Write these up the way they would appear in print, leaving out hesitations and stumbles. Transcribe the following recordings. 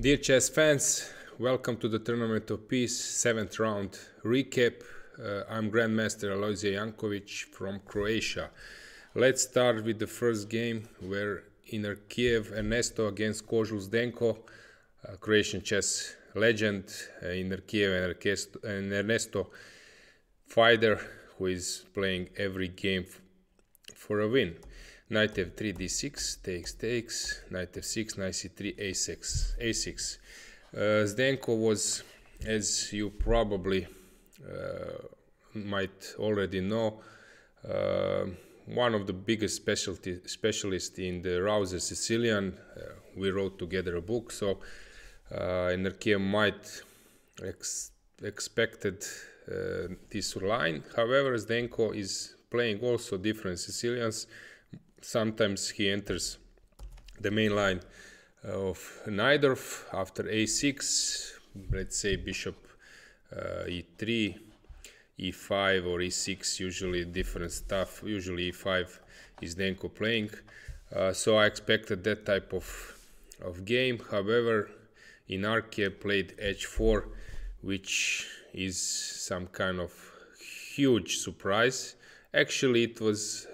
Dear chess fans, welcome to the Tournament of Peace 7th round recap. I'm Grandmaster Alojzij Jankovic from Croatia. Let's start with the first game where Inner Kiev Ernesto against Kožul Zdenko, Croatian chess legend. Inner Kiev and Ernesto fighter who is playing every game for a win. Knight f3, d6, takes, knight f6, knight c3, a6. Zdenko was, as you probably might already know, one of the biggest specialists in the Rouser Sicilian. We wrote together a book, so Enerkia might expected this line. However, Zdenko is playing also different Sicilians. Sometimes he enters the main line of Najdorf after a6, let's say bishop e3, e5 or e6, usually different stuff. Usually e5 is Zdenko playing. So I expected that type of game. However, Inarkia played h4, which is some kind of huge surprise. Actually, it was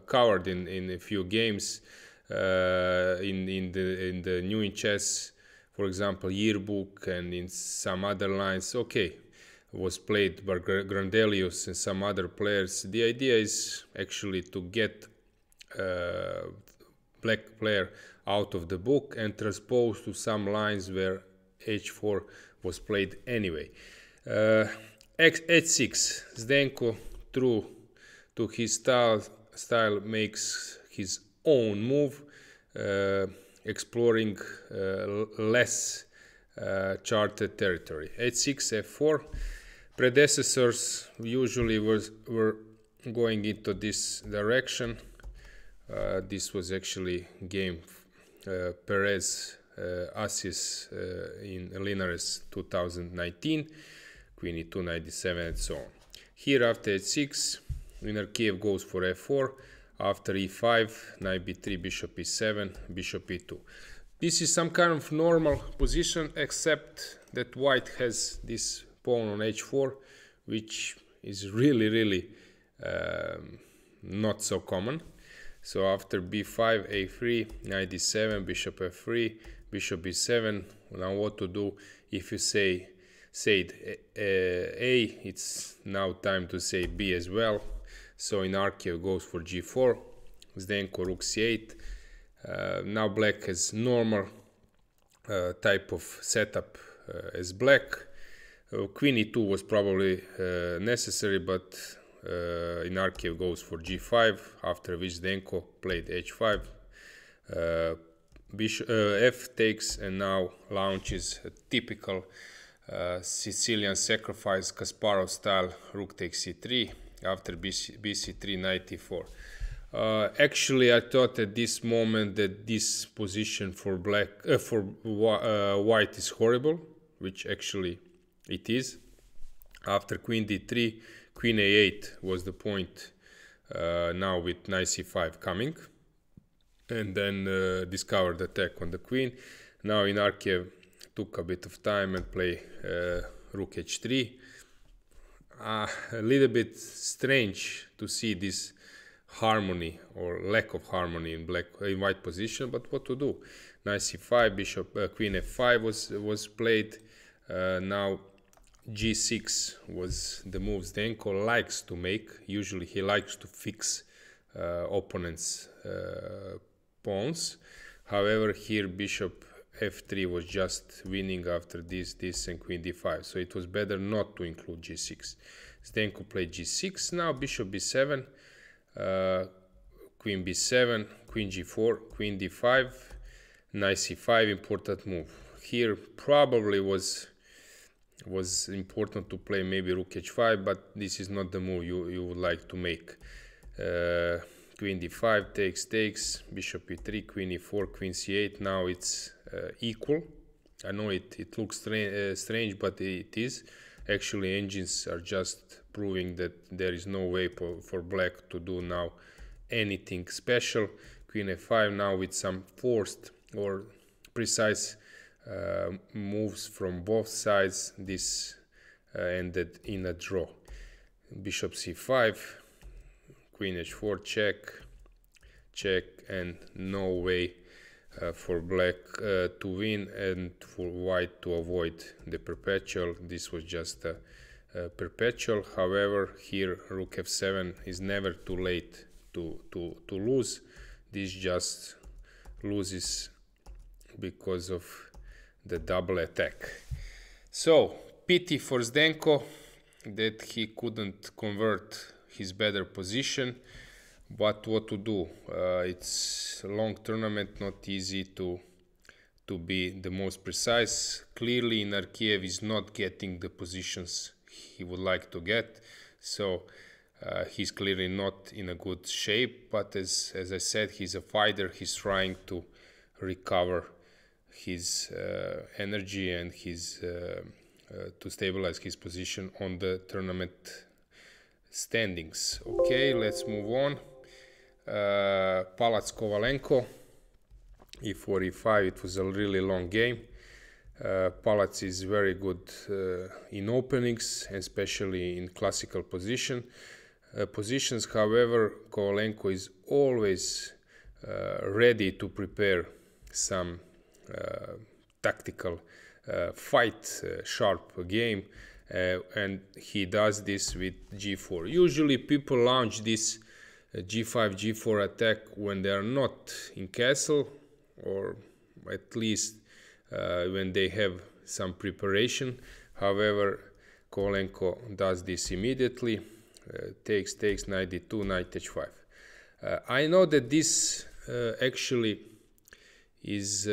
covered in a few games in the New in Chess, for example, yearbook, and in some other lines. Okay, was played by Grandelius and some other players. The idea is actually to get black player out of the book and transpose to some lines where h4 was played anyway. h6, Zdenko through to his style makes his own move, exploring less charted territory. h6, f4. Predecessors usually were going into this direction. This was actually game Perez Assis in Linares 2019, Queen e2, knight d7, and so on. Here after h6, Inner Kiev goes for f4, after e5, knight b3, bishop e7, bishop e2. This is some kind of normal position, except that white has this pawn on h4, which is really not so common. So after b5, a3, knight d7, bishop f3, bishop b7. Now what to do? If you say A, it's now time to say B as well. So Inarkia goes for g4, Zdenko rook c8. Now black has normal type of setup as black. Queen e2 was probably necessary, but Inarkia goes for g5, after which Zdenko played h5. Bishop f takes, and now launches a typical Sicilian sacrifice, Kasparov style, rook takes c3. After bc3, knight e4. Actually, I thought at this moment that this position for white is horrible, which actually it is. After queen d3, queen a8 was the point. Now with knight c5 coming, and then discovered attack on the queen. Now Inarkia took a bit of time and play rook h3. A little bit strange to see this harmony or lack of harmony in white position, but what to do? Knight c5, bishop, queen f5 was played. Now g6 was the move Zdenko likes to make. Usually he likes to fix opponent's pawns. However, here bishop f3 was just winning after this, and queen d5. So it was better not to include g6. Zdenko played g6. Now bishop b7, queen b7, queen g4, queen d5, knight c5, important move. Here probably was important to play maybe rook h5, but this is not the move you would like to make. Queen d5, takes, bishop e3, queen e4, queen c8. Now it's equal. I know it looks strange, but it is. Actually, engines are just proving that there is no way for black to do now anything special. Queen f5 now with some forced or precise moves from both sides. This ended in a draw. Bishop c5, queen h4, check, check, and no way for black to win and for white to avoid the perpetual. This was just a perpetual. However, here rook f7 is never too late to lose. This just loses because of the double attack. So pity for Zdenko that he couldn't convert his better position, but what to do? It's a long tournament, not easy to be the most precise. Clearly Narkiev is not getting the positions he would like to get, so he's clearly not in a good shape, but as I said, he's a fighter. He's trying to recover his energy and his to stabilize his position on the tournament standings. Okay, let's move on. Palac Kovalenko, e4, e5. It was a really long game. Palac is very good in openings, especially in classical positions. However, Kovalenko is always ready to prepare some tactical fight, sharp game, and he does this with g4. Usually people launch this g5, g4 attack when they are not in castle, or at least when they have some preparation. However, Kovalenko does this immediately. Takes, knight d2, knight h5. I know that this actually is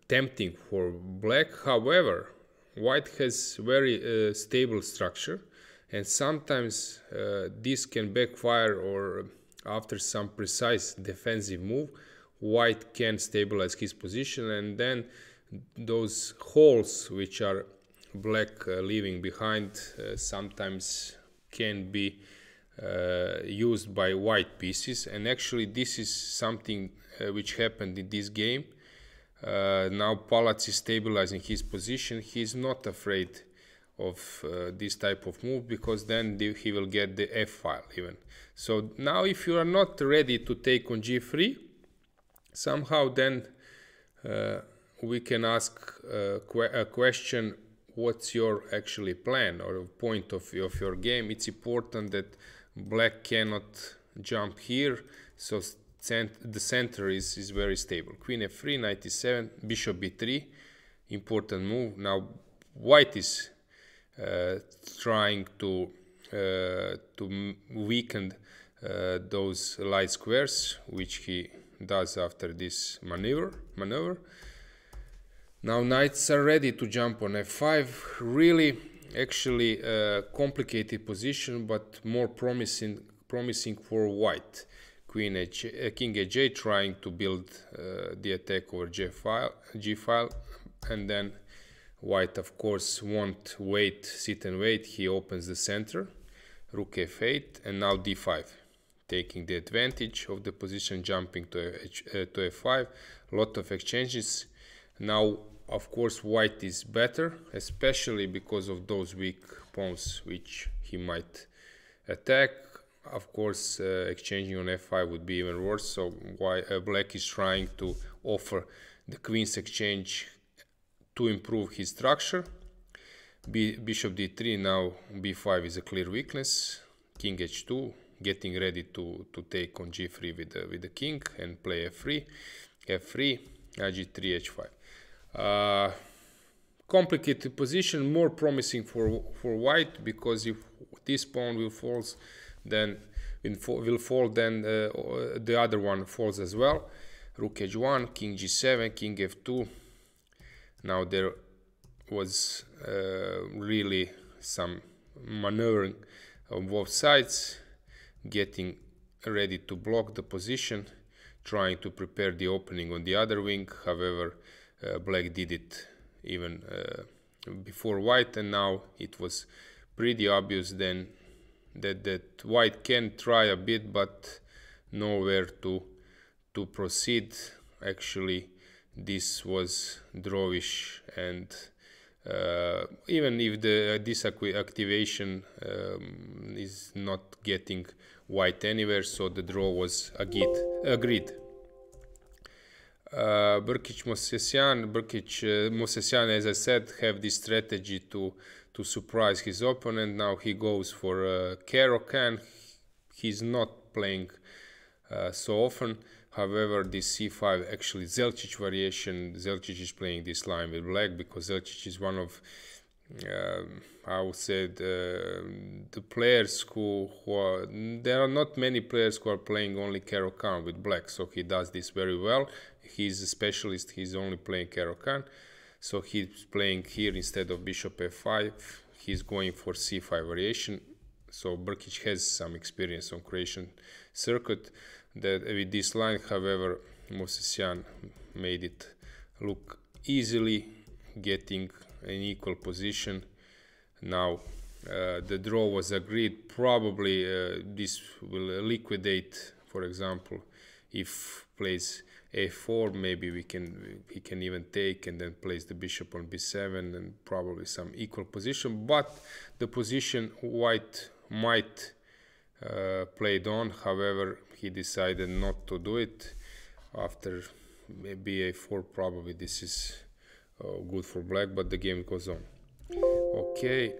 tempting for black. However, white has very stable structure, and sometimes this can backfire, or after some precise defensive move, white can stabilize his position, and then those holes which are black leaving behind sometimes can be used by white pieces. And actually this is something which happened in this game. Now Palac is stabilizing his position. He's not afraid of this type of move, because then he will get the f file even. So now if you are not ready to take on g3, somehow then we can ask a question: what's your actually plan or point of your game? It's important that black cannot jump here, so the center is very stable. Queen f3, knight e7, bishop b3, important move. Now white is trying to weaken those light squares, which he does after this maneuver. Now knights are ready to jump on f5. Really, actually complicated position, but more promising for white. King h8, trying to build the attack over g file, and then white, of course, won't sit and wait. He opens the center, rook f8, and now d5, taking the advantage of the position, jumping to f5. Lot of exchanges. Now, of course, white is better, especially because of those weak pawns which he might attack. Of course, exchanging on f5 would be even worse, so black is trying to offer the queen's exchange to improve his structure. Bishop d3, now b5 is a clear weakness. King h2, getting ready to take on g3 with the king and play f3, g3, h5. Complicated position, more promising for white, because if this pawn will fall, then the other one falls as well. Rook h1, king g7, king f2. Now there was really some maneuvering on both sides, getting ready to block the position, trying to prepare the opening on the other wing. However, black did it even before white, and now it was pretty obvious then that white can try a bit, but nowhere to proceed. Actually, this was drawish, and even if this activation is not getting white anywhere, so the draw was agreed. Brkić Mosesyan, as I said, have this strategy to surprise his opponent. Now he goes for Caro-Kann. He's not playing so often. However, this c5, actually Zelčić variation, Zelčić is playing this line with black because Zelčić is one of, I would say, the players who are, there are not many players who are playing only Caro-Kann with black, so he does this very well. He's a specialist, he's only playing Caro-Kann, so he's playing here instead of bishop f5, he's going for c5 variation. So Brkić has some experience on Croatian circuit. That with this line, however, Mosesyan made it look easily, getting an equal position. Now the draw was agreed. Probably this will liquidate. For example, if plays a4, maybe he can even take and then place the bishop on b7 and probably some equal position. But the position white might played on, however, he decided not to do it. After maybe a4, probably this is good for black, but the game goes on. Okay,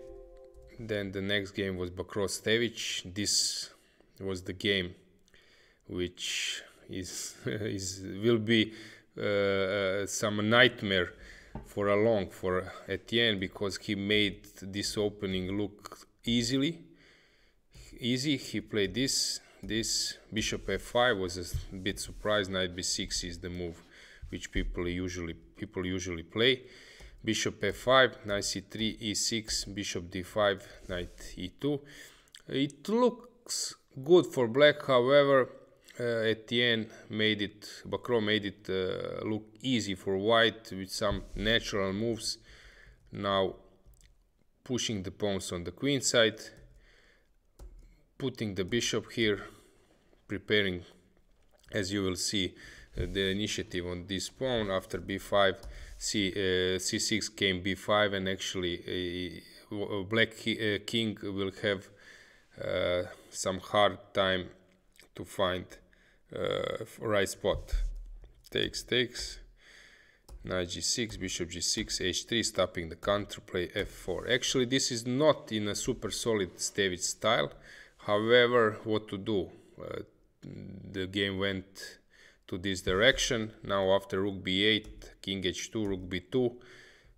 then the next game was Bakros-Stević. This was the game which will be some nightmare for Etienne, because he made this opening look easy. He played this bishop f5, was a bit surprised. Knight b6 is the move which people usually play. Bishop f5, knight c3, e6, bishop d5, knight e2. It looks good for black, however, Etienne Bakros made it look easy for white with some natural moves. Now pushing the pawns on the queen side, putting the bishop here, preparing, as you will see, the initiative on this pawn. After b5, c6 came b5, and actually black king will have some hard time to find right spot. Takes, knight g6, bishop g6, h3, stopping the counterplay, f4. Actually, this is not in a super solid Stević style. However, what to do? The game went to this direction. Now after rook b8, king h2, rook b2,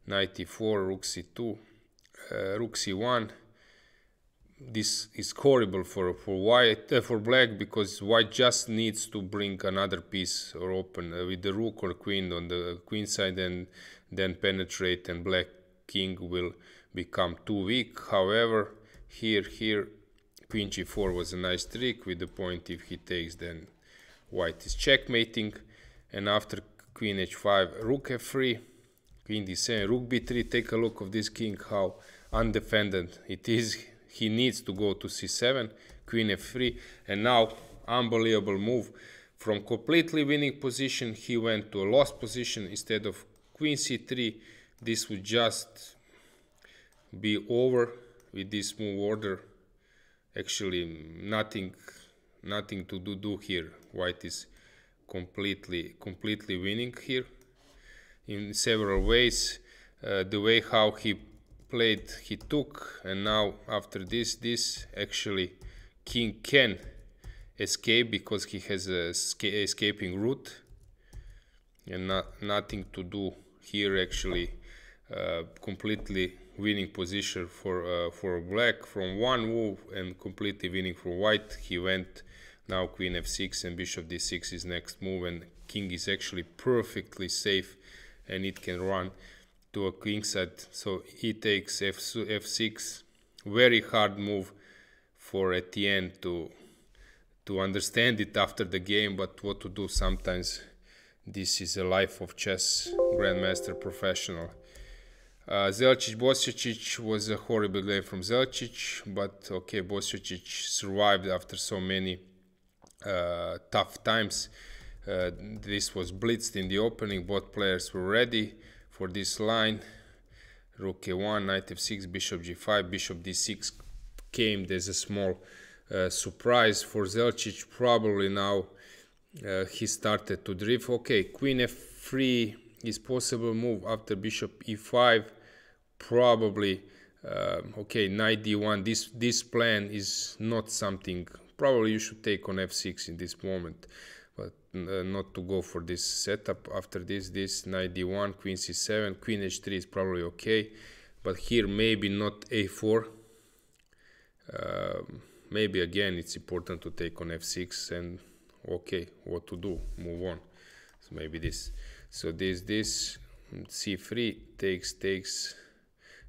knight e4, rook c2, rook c1. This is horrible for black, because white just needs to bring another piece or open with the rook or queen on the queen side, and then penetrate, and black king will become too weak. However, here queen g4 was a nice trick with the point. If he takes, then white is checkmating. And after queen h5, rook f3, queen d7, rook b3. Take a look of this king, how undefended it is. He needs to go to c7, queen f3, and now unbelievable move. From completely winning position, he went to a lost position. Instead of queen c3, this would just be over with this move order. Actually, nothing to do here. White is completely winning here in several ways. The way how he played, he took, and now after this actually king can escape because he has a escaping route, and nothing to do here. Actually, completely winning position for black from one move, and completely winning for white. He went now queen f6, and bishop d6 is next move, and king is actually perfectly safe, and it can run to a king side. So he takes f6. Very hard move for Etienne to understand it after the game, but what to do? Sometimes this is a life of chess, grandmaster, professional. Zelčić-Bosječić was a horrible game from Zelčić, but okay, Bosječić survived after so many tough times. This was blitzed in the opening. Both players were ready for this line. Rook a1, knight f6, bishop g5, bishop d6 came. There's a small surprise for Zelčić. Probably now he started to drift. Okay, queen f3 is possible move after bishop e5. Probably okay, knight d1. This plan is not something. Probably you should take on f6 in this moment, but not to go for this setup. After this knight d1, queen c7, queen h3 is probably okay, but here maybe not a4. Maybe again it's important to take on f6, and okay, what to do? Move on. So maybe this. So this c3 takes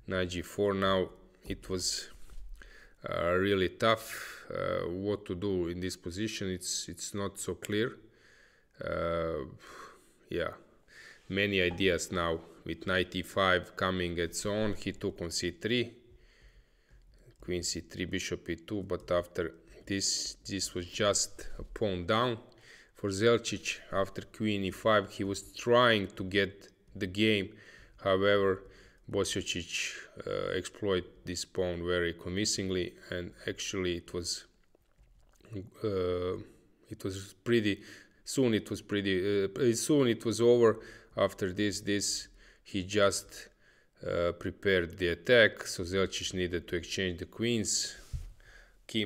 knight g4. Now it was really tough. What to do in this position? It's not so clear. Yeah, many ideas now with knight e5 coming and so on. He took on c3, queen c3, bishop e2, but after this was just a pawn down for Zelčić. After queen e5 he was trying to get the game. However, Bosjocic exploited this pawn very convincingly, and actually it was pretty soon. Soon it was over. After this he just prepared the attack. So Zelčić needed to exchange the queens.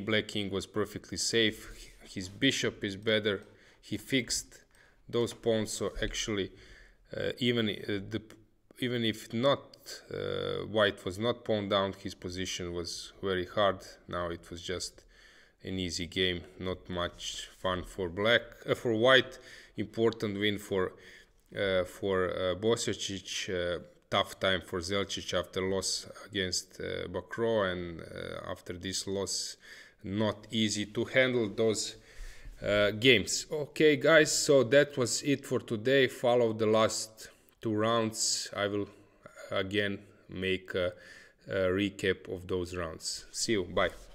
Black king was perfectly safe. His bishop is better. He fixed those pawns. So actually, even if not white was not pawned down, his position was very hard. Now it was just an easy game, not much fun for white. Important win for Bosjocic. Tough time for Zelčić after loss against Bakro, and after this loss, not easy to handle those games. Okay, guys, so that was it for today. Follow the last 2 rounds. I will again make a recap of those rounds. See you. Bye.